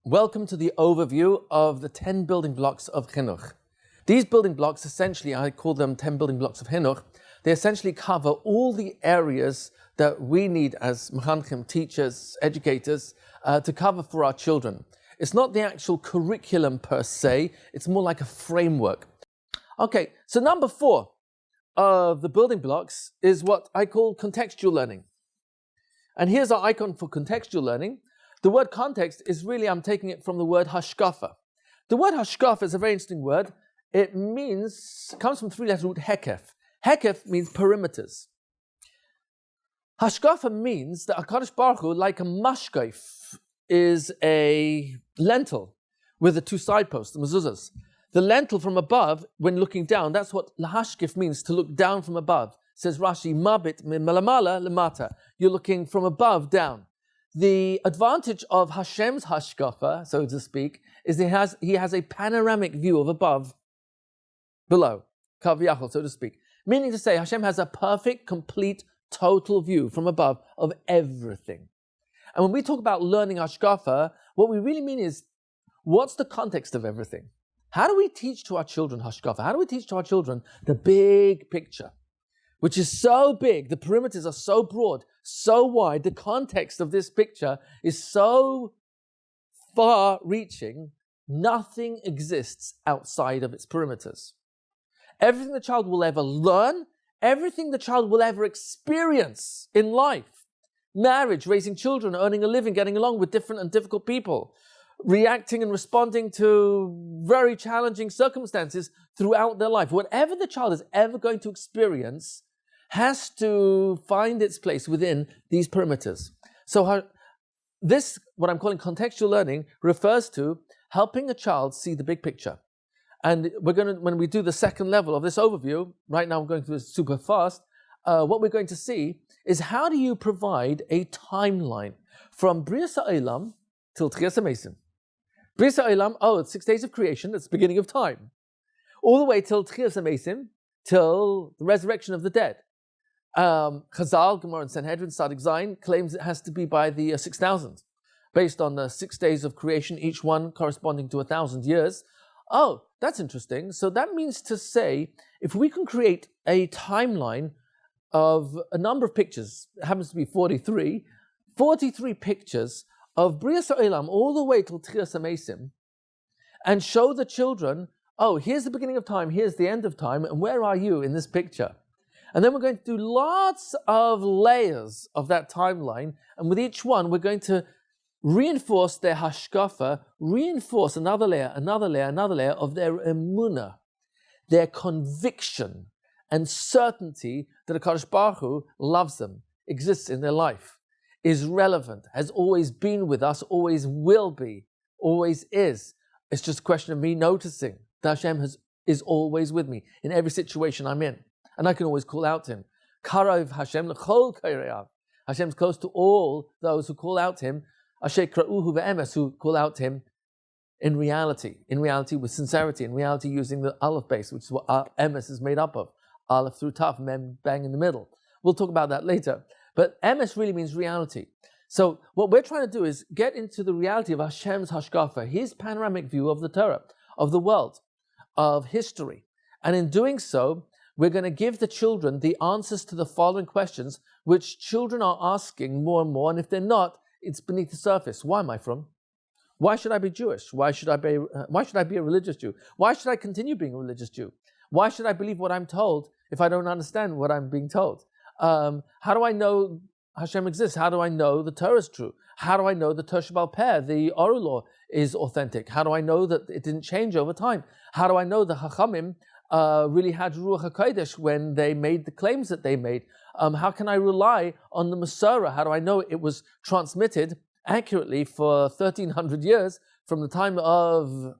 Welcome to the overview of the 10 building blocks of Chinuch. These building blocks, essentially, I call them 10 building blocks of Chinuch. They essentially cover all the areas that we need as mechanchim, teachers, educators, to cover for our children. It's not the actual curriculum per se, it's more like a framework. Okay, so number 4 of the building blocks is what I call contextual learning. And here's our icon for contextual learning. The word context is really, I'm taking it from the word hashkafa. The word hashkafa is a very interesting word. It comes from 3-letter root hekef. Hekef means perimeters. Hashkafa means that HaKadosh Baruch Hu, like a mashkaif, is a lentil with the 2 side posts, the mezuzahs. The lentil from above, when looking down, that's what lahashkif means, to look down from above. Says Rashi, mabit min malamala lemata. You're looking from above down. The advantage of Hashem's hashkafa, so to speak, is he has a panoramic view of above, below, kav yachol, so to speak. Meaning to say, Hashem has a perfect, complete, total view from above of everything. And when we talk about learning hashkafa, what we really mean is, what's the context of everything? How do we teach to our children hashkafa? How do we teach to our children the big picture, which is so big, the perimeters are so broad, so wide, the context of this picture is so far-reaching, nothing exists outside of its perimeters. Everything the child will ever learn, everything the child will ever experience in life, marriage, raising children, earning a living, getting along with different and difficult people, reacting and responding to very challenging circumstances throughout their life, whatever the child is ever going to experience has to find its place within these perimeters. So this, what I'm calling contextual learning, refers to helping a child see the big picture. And when we do the second level of this overview, right now I'm going through this super fast, what we're going to see is how do you provide a timeline from Brias HaOlam till Tchias HaMesim. Brias HaOlam, it's 6 days of creation, that's the beginning of time. All the way till Tchias HaMesim, till the resurrection of the dead. Chazal, Gemara and Sanhedrin, Sadik Zayin, claims it has to be by the 6,000, based on the 6 days of creation, each one corresponding to 1,000 years. Oh, that's interesting. So that means to say, if we can create a timeline of a number of pictures, it happens to be 43 pictures of Brias HaOlam all the way till Tchias HaMesim, and show the children, here's the beginning of time, here's the end of time, and where are you in this picture? And then we're going to do lots of layers of that timeline, and with each one we're going to reinforce their hashkafa, reinforce another layer of their emunah, their conviction and certainty that HaKadosh Baruch Hu loves them, exists in their life, is relevant, has always been with us, always will be, always is. It's just a question of me noticing that Hashem is always with me in every situation I'm in. And I can always call out to Him. Karav Hashem l'chol kaireav. Hashem's close to all those who call out to Him, asher kra'uhu ve'emes, who call out to Him in reality with sincerity, in reality using the aleph base, which is what emes is made up of. Aleph through taf, mem bang in the middle. We'll talk about that later. But emes really means reality. So what we're trying to do is get into the reality of Hashem's hashkafa, His panoramic view of the Torah, of the world, of history. And in doing so, we're going to give the children the answers to the following questions, which children are asking more and more, and if they're not, it's beneath the surface. Why am I from? Why should I be Jewish? Why should I be a religious Jew? Why should I continue being a religious Jew? Why should I believe what I'm told if I don't understand what I'm being told? How do I know Hashem exists? How do I know the Torah is true? How do I know the Torah Sheba'al Peh, the oral law, is authentic? How do I know that it didn't change over time? How do I know the Chachamim really had Ruach HaKodesh when they made the claims that they made? How can I rely on the Masorah? How do I know it was transmitted accurately for 1,300 years from the time of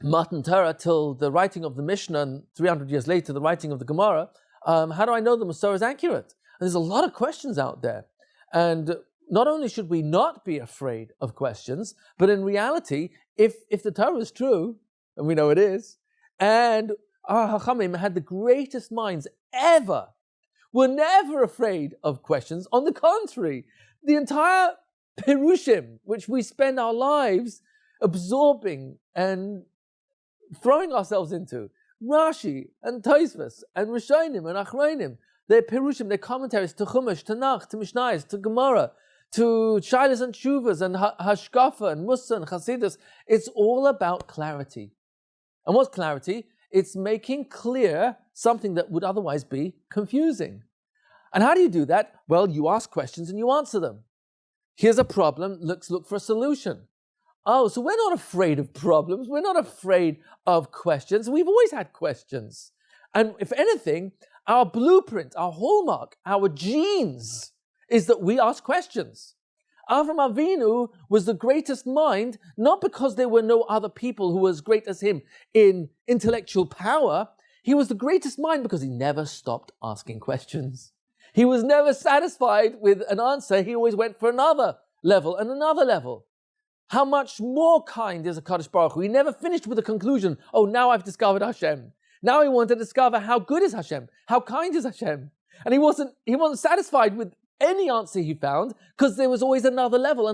Matan Torah till the writing of the Mishnah, and 300 years later the writing of the Gemara? How do I know the Masorah is accurate? And there's a lot of questions out there. And not only should we not be afraid of questions, but in reality, if the Torah is true, and we know it is, And our Chachamim had the greatest minds ever. Were never afraid of questions. On the contrary, the entire Perushim, which we spend our lives absorbing and throwing ourselves into, Rashi and Tosfos and Rishonim and Achronim, their Perushim, their commentaries to Chumash, to Nach, to Mishnayos, to Gemara, to Shailas and Shuvas and Hashkafa and Musa and Chasidus, it's all about clarity. And what's clarity? It's making clear something that would otherwise be confusing. And how do you do that? Well, you ask questions and you answer them. Here's a problem, let's look for a solution. Oh, so we're not afraid of problems, we're not afraid of questions. We've always had questions. And if anything, our blueprint, our hallmark, our genes is that we ask questions. Avram Avinu was the greatest mind, not because there were no other people who were as great as him in intellectual power. He was the greatest mind because he never stopped asking questions. He was never satisfied with an answer. He always went for another level and another level. How much more kind is a Kadosh Baruch Hu? He never finished with a conclusion. Oh, now I've discovered Hashem. Now he wanted to discover how good is Hashem, how kind is Hashem. And he wasn't satisfied with any answer he found, because there was always another level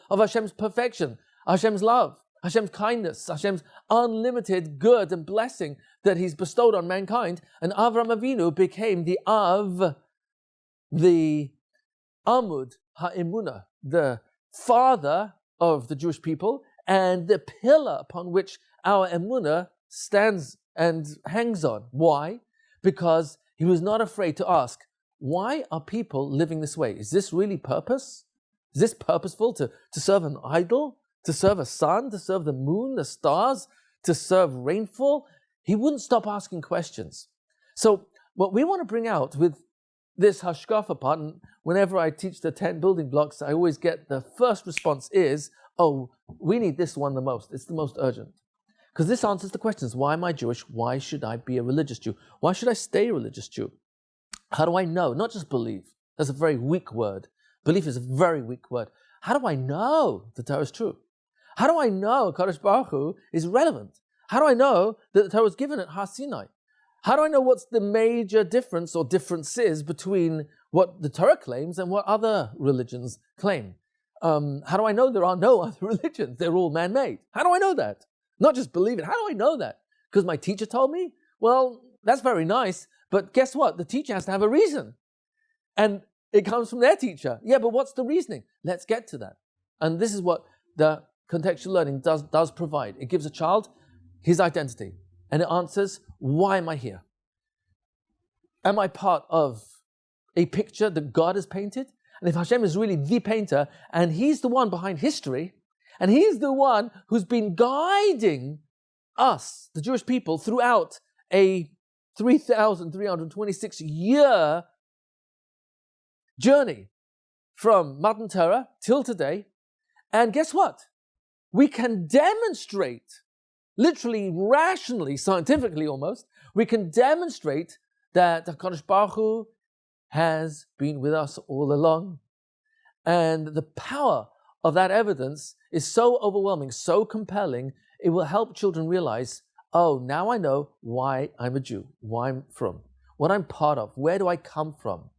of Hashem's perfection, Hashem's love, Hashem's kindness, Hashem's unlimited good and blessing that he's bestowed on mankind. And Avram Avinu became the Amud HaEmunah, the father of the Jewish people and the pillar upon which our Emunah stands and hangs on. Why? Because he was not afraid to ask, why are people living this way? Is this really purpose? Is this purposeful to serve an idol? To serve a sun? To serve the moon, the stars? To serve rainfall? He wouldn't stop asking questions. So what we want to bring out with this hashkafa part, and whenever I teach the 10 building blocks, I always get the first response is, oh, we need this one the most. It's the most urgent. Because this answers the questions. Why am I Jewish? Why should I be a religious Jew? Why should I stay a religious Jew? How do I know? Not just believe. That's a very weak word. Belief is a very weak word. How do I know the Torah is true? How do I know Kadosh Baruch Hu is relevant? How do I know that the Torah was given at Har Sinai? How do I know what's the major difference or differences between what the Torah claims and what other religions claim? How do I know there are no other religions? They're all man-made. How do I know that? Not just believe it. How do I know that? Because my teacher told me? Well, that's very nice. But guess what? The teacher has to have a reason. And it comes from their teacher. Yeah, but what's the reasoning? Let's get to that. And this is what the contextual learning does provide. It gives a child his identity. And it answers, why am I here? Am I part of a picture that God has painted? And if Hashem is really the painter, and he's the one behind history, and he's the one who's been guiding us, the Jewish people, throughout a 3,326-year journey from Matan Torah till today. And guess what? We can demonstrate, literally, rationally, scientifically almost, we can demonstrate that the HaKadosh Baruch Hu has been with us all along. And the power of that evidence is so overwhelming, so compelling, it will help children realize, oh, now I know why I'm a Jew, why I'm from, what I'm part of, where do I come from,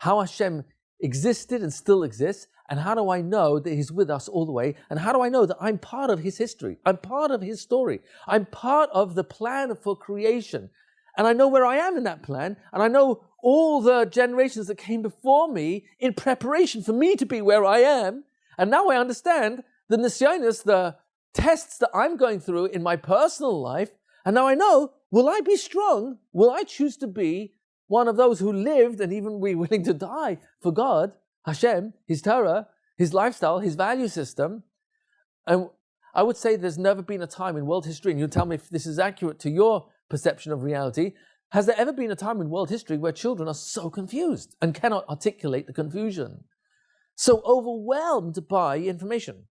how Hashem existed and still exists, and how do I know that he's with us all the way, and how do I know that I'm part of his history, I'm part of his story, I'm part of the plan for creation, and I know where I am in that plan, and I know all the generations that came before me in preparation for me to be where I am, and now I understand the nisyonos, the tests that I'm going through in my personal life, and now I know, will I be strong? Will I choose to be one of those who lived and even be willing to die for God, Hashem, his Torah, his lifestyle, his value system? And I would say there's never been a time in world history, and you'll tell me if this is accurate to your perception of reality, has there ever been a time in world history where children are so confused and cannot articulate the confusion? So overwhelmed by information?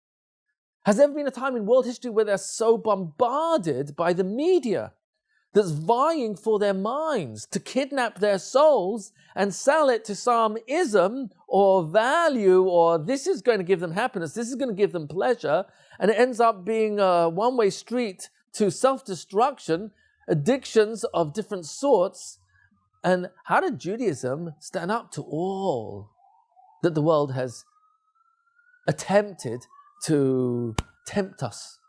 Has there ever been a time in world history where they're so bombarded by the media that's vying for their minds to kidnap their souls and sell it to some ism or value, or this is going to give them happiness, this is going to give them pleasure, and it ends up being a one-way street to self-destruction, addictions of different sorts. And how did Judaism stand up to all that the world has attempted to tempt us?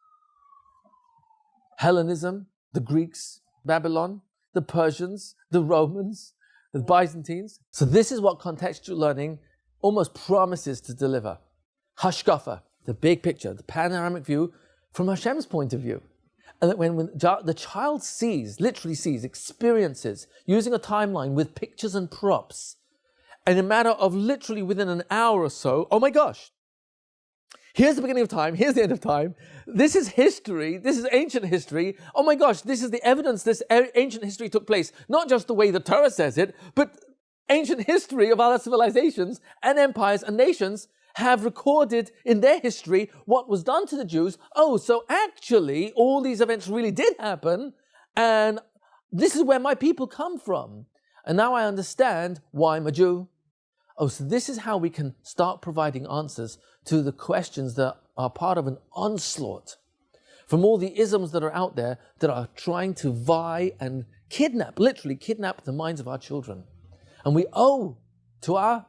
Hellenism, the Greeks, Babylon, the Persians, the Romans, the Byzantines. So this is what contextual learning almost promises to deliver. Hashkafa, the big picture, the panoramic view from Hashem's point of view. And that when the child sees, literally sees, experiences, using a timeline with pictures and props, in a matter of literally within an hour or so, oh my gosh, here's the beginning of time, here's the end of time, this is history, this is ancient history, oh my gosh, this is the evidence this ancient history took place, not just the way the Torah says it, but ancient history of other civilizations and empires and nations have recorded in their history what was done to the Jews. Oh, so actually all these events really did happen, and this is where my people come from. And now I understand why I'm a Jew. Oh, so this is how we can start providing answers to the questions that are part of an onslaught from all the isms that are out there that are trying to vie and kidnap, literally kidnap the minds of our children. And we owe to our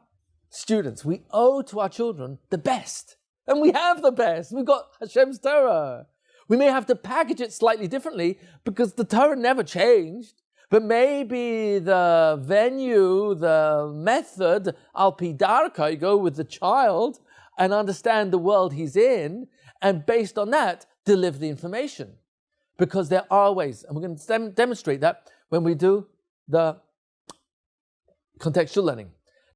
students, we owe to our children the best. And we have the best. We've got Hashem's Torah. We may have to package it slightly differently because the Torah never changed. But maybe the venue, the method, al pi darka, you go with the child and understand the world he's in, and based on that, deliver the information. Because there are ways, and we're going to demonstrate that when we do the contextual learning.